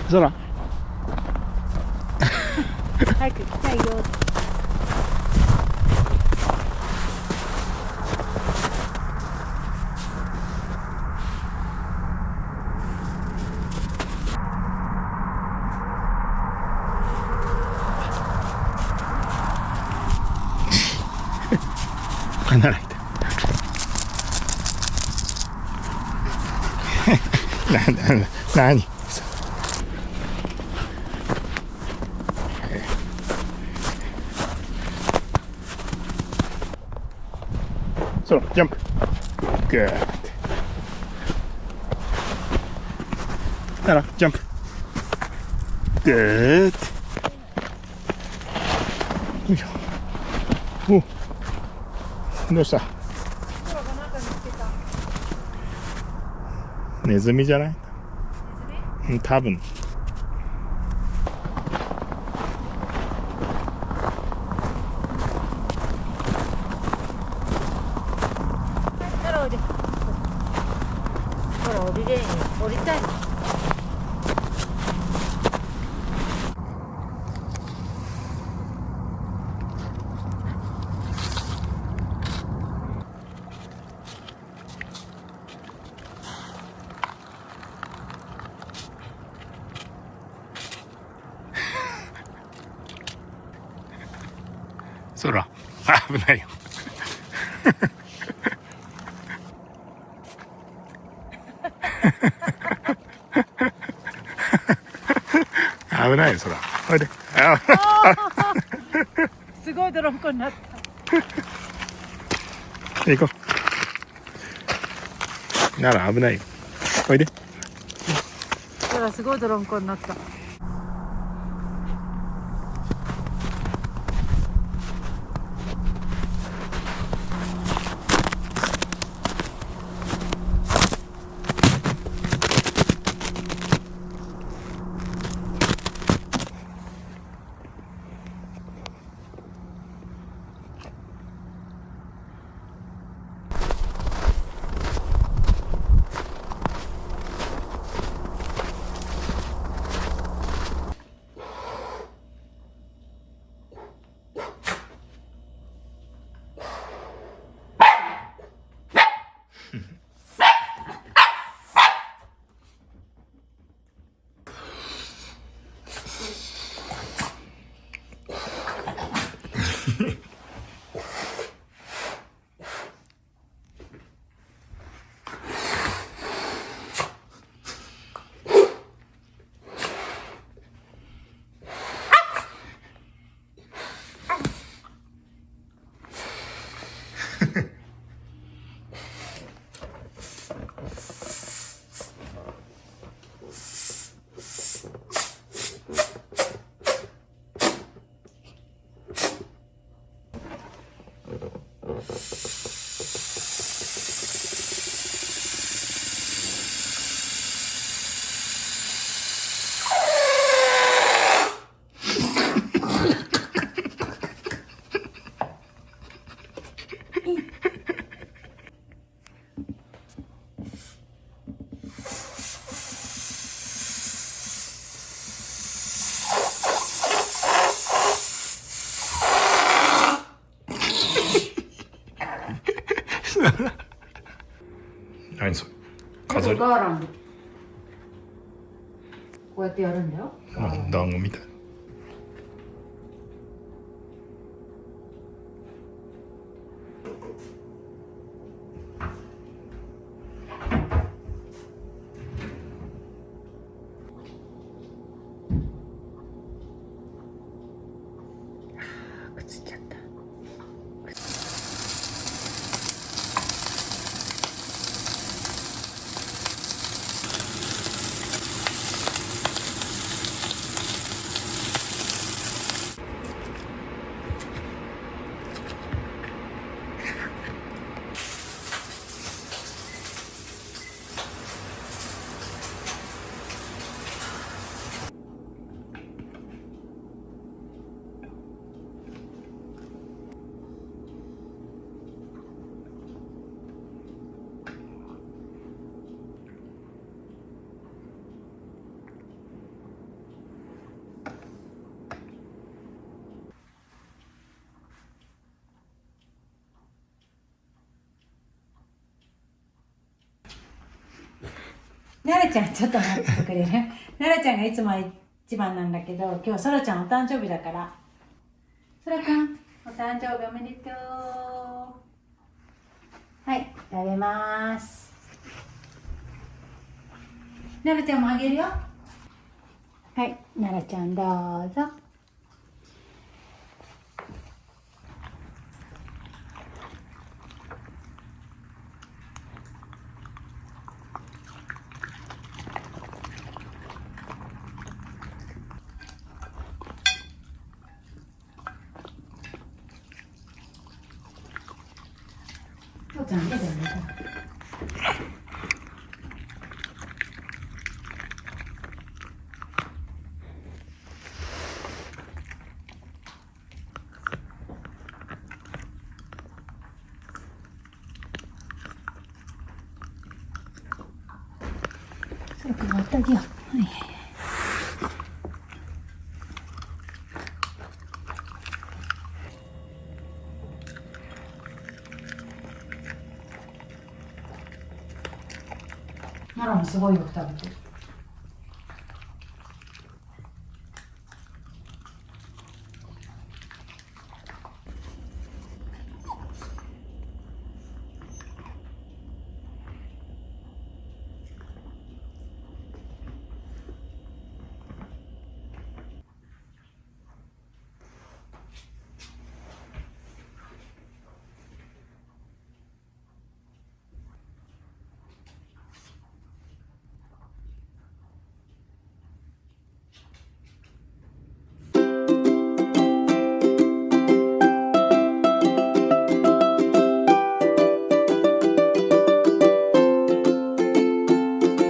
空早く来たいよ。離れて何そうジャンプグーッならジャンプグーッよいしょおどうしたネズミじゃないうん、多分ほら降りれんよ。降りたいの。空危ないよ危ないよ空おいですごい泥んこになった。行こうなら危ないよおいでほらすごい泥んこになった。何それ飾りガーランドこうやってやるんだよ。団子みたいつっちゃった。なるちゃん、ちょっと待ってくれる。なるちゃんがいつも一番なんだけど、今日そらちゃんお誕生日だから。そらくん、お誕生日おめでとう。はい、食べます。なるちゃんもあげるよ。はい、なるちゃんどうぞ。父ちゃん、どうぞ。そろくん、割ってあげよう。はい。マロもすごいよく食べてる。